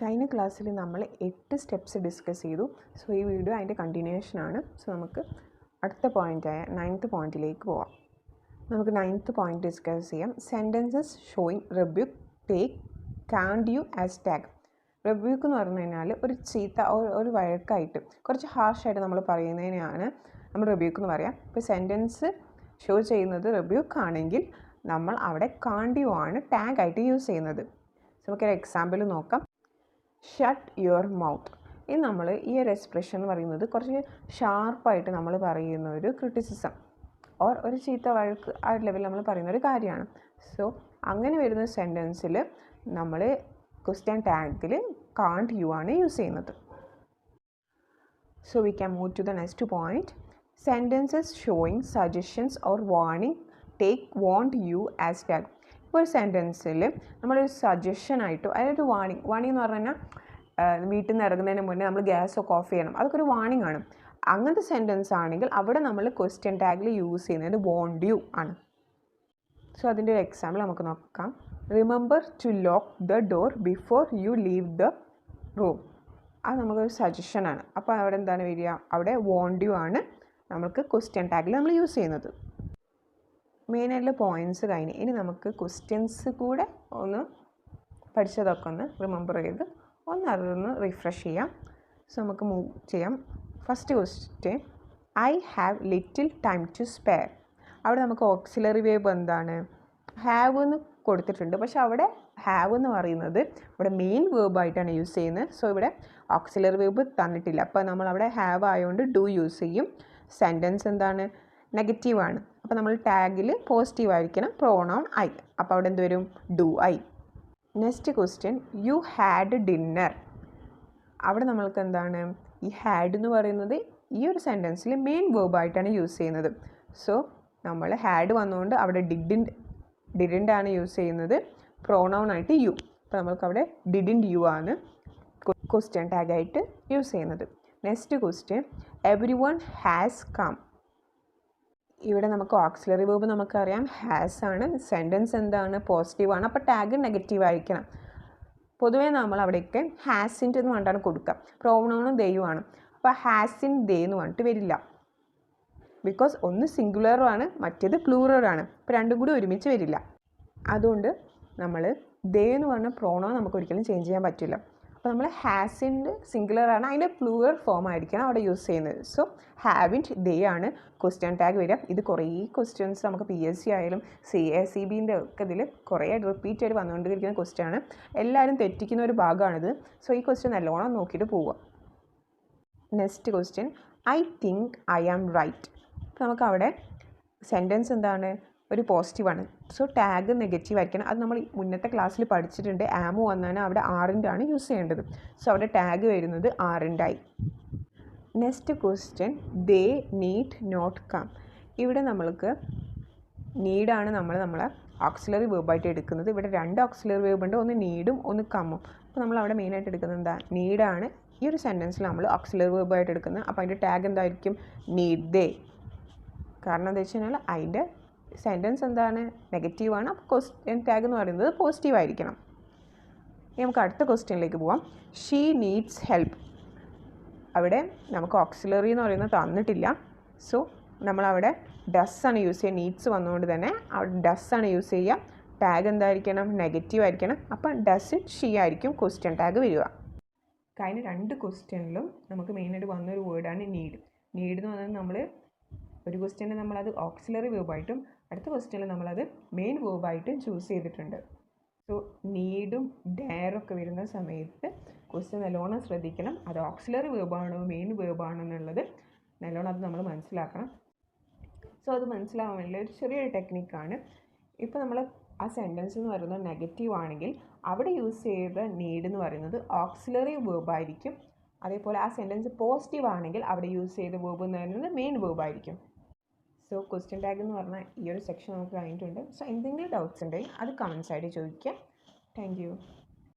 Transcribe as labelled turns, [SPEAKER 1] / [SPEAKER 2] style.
[SPEAKER 1] കഴിഞ്ഞ ക്ലാസ്സിൽ നമ്മൾ 8 സ്റ്റെപ്സ് ഡിസ്കസ് ചെയ്തു. സോ ഈ വീഡിയോ അതിൻ്റെ കണ്ടിന്യൂഷനാണ്. സോ നമുക്ക് അടുത്ത പോയിൻ്റായ 9th പോയിൻറ്റിലേക്ക് പോവാം. നമുക്ക് 9th പോയിൻറ്റ് ഡിസ്കസ് ചെയ്യാം. സെൻറ്റൻസസ് ഷോയിങ് റിബ്യൂക്ക്, ടേക്ക്, കാണ്ട് യു ആസ് ടാഗ്. റിബ്യൂക്ക് എന്ന് പറഞ്ഞു കഴിഞ്ഞാൽ ഒരു ചീത്ത ഒരു വഴക്കായിട്ട് കുറച്ച് ഹാർഷായിട്ട് നമ്മൾ പറയുന്നതിനെയാണ് നമ്മൾ റിബ്യൂക്ക് എന്ന് പറയാം. ഇപ്പോൾ സെൻറ്റൻസ് ഷോ ചെയ്യുന്നത് റിബ്യൂക്ക് ആണെങ്കിൽ നമ്മൾ അവിടെ കാണ്ട് യു ആണ് ടാഗായിട്ട് യൂസ് ചെയ്യുന്നത്. സോ നമുക്കൊരു എക്സാമ്പിൾ നോക്കാം. Shut your mouth. ഇത് നമ്മൾ ഈ ഒരു എക്സ്പ്രഷൻ എന്ന് പറയുന്നത് കുറച്ച് ഷാർപ്പായിട്ട് നമ്മൾ പറയുന്ന ഒരു ക്രിറ്റിസിസം ഓർ ഒരു ചീത്ത വഴക്ക് ആ ഒരു ലെവലിൽ നമ്മൾ പറയുന്ന ഒരു കാര്യമാണ്. സോ അങ്ങനെ വരുന്ന സെൻറ്റൻസിൽ നമ്മൾ ക്വസ്റ്റ്യൻ ടാഗിൽ കാണ്ട് യു ആണ് യൂസ് ചെയ്യുന്നത്. So we can move to the next point. Sentences showing suggestions or warning, take won't you as tag. ഇപ്പോൾ ഒരു സെൻറ്റൻസിൽ നമ്മളൊരു സജഷനായിട്ടോ അതൊരു വാണിംഗ് എന്ന് പറഞ്ഞു കഴിഞ്ഞാൽ വീട്ടിൽ നിന്ന് ഇറങ്ങുന്നതിന് മുന്നേ നമ്മൾ ഗ്യാസൊക്കെ ഓഫ് ചെയ്യണം, അതൊക്കെ ഒരു വാണിംഗ് ആണ്. അങ്ങനത്തെ സെൻറ്റൻസ് ആണെങ്കിൽ അവിടെ നമ്മൾ ക്വസ്റ്റ്യൻ ടാഗിൽ യൂസ് ചെയ്യുന്നത് വോണ്ട് യു ആണ്. സോ അതിൻ്റെ ഒരു എക്സാമ്പിൾ നമുക്ക് നോക്കാം. Remember to lock the door before you leave the room. അത് നമുക്കൊരു സജഷനാണ്. അപ്പോൾ അവിടെ എന്താണ് വരിക? അവിടെ വോണ്ട് യു ആണ് നമുക്ക് ക്വസ്റ്റ്യൻ ടാഗിൽ നമ്മൾ യൂസ് ചെയ്യുന്നത്. മെയിനായിട്ടുള്ള പോയിൻറ്റ്സ് കഴിഞ്ഞ് ഇനി നമുക്ക് ക്വസ്റ്റ്യൻസ് കൂടെ ഒന്ന് പഠിച്ചതൊക്കെ ഒന്ന് റിമെമ്പർ ചെയ്ത് അതൊന്ന് റിഫ്രഷ് ചെയ്യാം. സോ നമുക്ക് മൂവ് ചെയ്യാം. First question, I have little time to spare. അവിടെ നമുക്ക് ഓക്സിലറി വേർബ് എന്താണ്? ഹാവ് എന്ന് കൊടുത്തിട്ടുണ്ട്. പക്ഷെ അവിടെ ഹാവ് എന്ന് പറയുന്നത് ഇവിടെ മെയിൻ വേർബായിട്ടാണ് യൂസ് ചെയ്യുന്നത്. സോ ഇവിടെ ഓക്സിലറി വേർബ് തന്നിട്ടില്ല. അപ്പോൾ നമ്മളവിടെ ഹാവ് ആയതുകൊണ്ട് ഡു യൂസ് ചെയ്യും. സെൻറ്റൻസ് എന്താണ്? നെഗറ്റീവാണ്. അപ്പോൾ നമ്മൾ ടാഗിൽ പോസിറ്റീവ് ആയിരിക്കണം, പ്രോണൗൺ ഐ. അപ്പോൾ അവിടെ എന്ത് വരും? Do I. Next question, you had dinner. അവിടെ നമ്മൾക്ക് എന്താണ്? ഈ ഹാഡ് എന്ന് പറയുന്നത് ഈ ഒരു സെൻറ്റൻസിൽ മെയിൻ വേർബായിട്ടാണ് യൂസ് ചെയ്യുന്നത്. സോ നമ്മൾ ഹാഡ് വന്നുകൊണ്ട് അവിടെ ഡിഡിൻ്റ് ആണ് യൂസ് ചെയ്യുന്നത്, പ്രോണൗൺ ആയിട്ട് യു. അപ്പോൾ നമ്മൾക്ക് അവിടെ ഡിഡിൻ്റ് യു ആണ് ക്വസ്റ്റ്യൻ ടാഗായിട്ട് യൂസ് ചെയ്യുന്നത്. Next question, every one has come. ഇവിടെ നമുക്ക് ഓക്സിലറി വേർബ് നമുക്കറിയാം ഹാസ് ആണ്. സെൻറ്റൻസ് എന്താണ്? പോസിറ്റീവ് ആണ്. അപ്പോൾ ടാഗ് നെഗറ്റീവ് ആയിരിക്കണം. പൊതുവേ നമ്മൾ അവിടെയൊക്കെ ഹാസിൻ്റെ എന്ന് പറഞ്ഞിട്ടാണ് കൊടുക്കുക. പ്രോണൗണും ദെയുമാണ്. അപ്പോൾ ഹാസിൻ ദേ എന്ന് പറഞ്ഞിട്ട് വരില്ല. ബിക്കോസ് ഒന്ന് സിംഗുലറുമാണ്, മറ്റേത് പ്ലൂറലാണ്. അപ്പോൾ രണ്ടും കൂടി ഒരുമിച്ച് വരില്ല. അതുകൊണ്ട് നമ്മൾ ദേ എന്ന് പറഞ്ഞ പ്രോണൗൺ നമുക്ക് ഒരിക്കലും ചേഞ്ച് ചെയ്യാൻ പറ്റില്ല. അപ്പോൾ നമ്മൾ ഹാസിൻ്റെ സിംഗുലറാണ്, അതിൻ്റെ പ്ലൂറൽ ഫോം ആയിരിക്കണം അവിടെ യൂസ് ചെയ്യുന്നത്. സോ ഹാവിൻറ്റ് ദേ ആണ് ക്വസ്റ്റ്യൻ ടാഗ് വരിക. ഇത് കുറേ ക്വസ്റ്റ്യൻസ് നമുക്ക് PSC ആയാലും CACBൻ്റെ ഒക്കെ ഇതിൽ കുറേ റിപ്പീറ്റ് ആയിട്ട് വന്നുകൊണ്ടിരിക്കുന്ന ക്വസ്റ്റ്യൻ ആണ്. എല്ലാവരും തെറ്റിക്കുന്ന ഒരു ഭാഗമാണിത്. സോ ഈ ക്വസ്റ്റ്യൻ നല്ലോണം നോക്കിയിട്ട് പോവുക. Next question, I think I am right. അപ്പോൾ നമുക്ക് അവിടെ സെൻറ്റൻസ് എന്താണ്? ഒരു പോസിറ്റീവാണ്. സോ ടാഗ് നെഗറ്റീവ് ആയിരിക്കണം. അത് നമ്മൾ മുന്നത്തെ ക്ലാസ്സിൽ പഠിച്ചിട്ടുണ്ട്. ആമോ വന്നാണ് അവിടെ ആറിൻ്റെ ആണ് യൂസ് ചെയ്യേണ്ടത്. സോ അവിടെ ടാഗ് വരുന്നത് ആറിൻ്റെ ആയി. Next question, they need not come. ഇവിടെ നമ്മൾക്ക് നീഡാണ് നമ്മളെ ഓക്സിലറി വേർബായിട്ട് എടുക്കുന്നത്. ഇവിടെ 2 ഓക്സിലറി വേർബ് ഉണ്ട്, ഒന്ന് നീഡും ഒന്ന് കമ്മും. അപ്പോൾ നമ്മൾ അവിടെ മെയിനായിട്ട് എടുക്കുന്നത് എന്താ? നീഡാണ് ഈ ഒരു സെൻറ്റൻസിൽ നമ്മൾ ഓക്സിലറി വേർബായിട്ട് എടുക്കുന്നത്. അപ്പോൾ അതിൻ്റെ ടാഗ് എന്തായിരിക്കും? നീഡ് ദേ. കാരണം എന്താ വെച്ച് കഴിഞ്ഞാൽ അതിൻ്റെ സെൻറ്റൻസ് എന്താണ്? നെഗറ്റീവാണ്. അപ്പോൾ ക്വസ്റ്റ്യൻ ടാഗ് എന്ന് പറയുന്നത് പോസിറ്റീവ് ആയിരിക്കണം. ഇനി നമുക്ക് അടുത്ത ക്വസ്റ്റ്യനിലേക്ക് പോവാം. She needs help. അവിടെ നമുക്ക് ഓക്സിലറി എന്ന് പറയുന്നത് തന്നിട്ടില്ല. സോ നമ്മളവിടെ ഡസ് ആണ് യൂസ് ചെയ്യുക. നീഡ്സ് വന്നുകൊണ്ട് തന്നെ അവിടെ ഡസ് ആണ് യൂസ് ചെയ്യുക. ടാഗ് എന്തായിരിക്കണം? നെഗറ്റീവ് ആയിരിക്കണം. അപ്പം ഡസ് ഷീ ആയിരിക്കും ക്വസ്റ്റ്യൻ ടാഗ് വരിക. കഴിഞ്ഞ 2 ക്വസ്റ്റ്യനിലും നമുക്ക് മെയിനായിട്ട് വന്നൊരു വേർഡാണ് നീഡ്. നീഡ് എന്ന് പറഞ്ഞാൽ നമ്മൾ ഒരു ക്വസ്റ്റ്യനിൽ നമ്മളത് ഓക്സിലറി വേർബായിട്ടും അടുത്ത ക്വസ്റ്റ്യനിൽ നമ്മളത് മെയിൻ വേർബായിട്ടും ചൂസ് ചെയ്തിട്ടുണ്ട്. സോ നീഡും ഡെയറൊക്കെ വരുന്ന സമയത്ത് ക്വസ്റ്റ്യൻ നല്ലോണം ശ്രദ്ധിക്കണം. അത് ഓക്സിലറി വേർബാണോ മെയിൻ വേർബാണോ എന്നുള്ളത് നല്ലോണം അത് നമ്മൾ മനസ്സിലാക്കണം. സോ അത് മനസ്സിലാവാൻ വേണ്ടി ഒരു ചെറിയൊരു ടെക്നിക്കാണ്. ഇപ്പോൾ നമ്മൾ ആ സെൻറ്റൻസ് എന്ന് പറയുന്നത് നെഗറ്റീവ് ആണെങ്കിൽ അവിടെ യൂസ് ചെയ്ത നീഡ് എന്ന് പറയുന്നത് ഓക്സിലറി വേർബായിരിക്കും. അതേപോലെ ആ സെൻറ്റൻസ് പോസിറ്റീവ് ആണെങ്കിൽ അവിടെ യൂസ് ചെയ്ത വേർബ് എന്ന് പറയുന്നത് മെയിൻ വേർബായിരിക്കും. സോ ക്വസ്റ്റ്യൻ ടാഗ് എന്ന് പറഞ്ഞാൽ ഈ ഒരു സെക്ഷൻ നമുക്ക് കഴിഞ്ഞിട്ടുണ്ട്. സോ എന്തെങ്കിലും ഡൗട്ട്സ് ഉണ്ടെങ്കിൽ അത് കമൻസ് ആയിട്ട് ചോദിക്കുക. Thank you.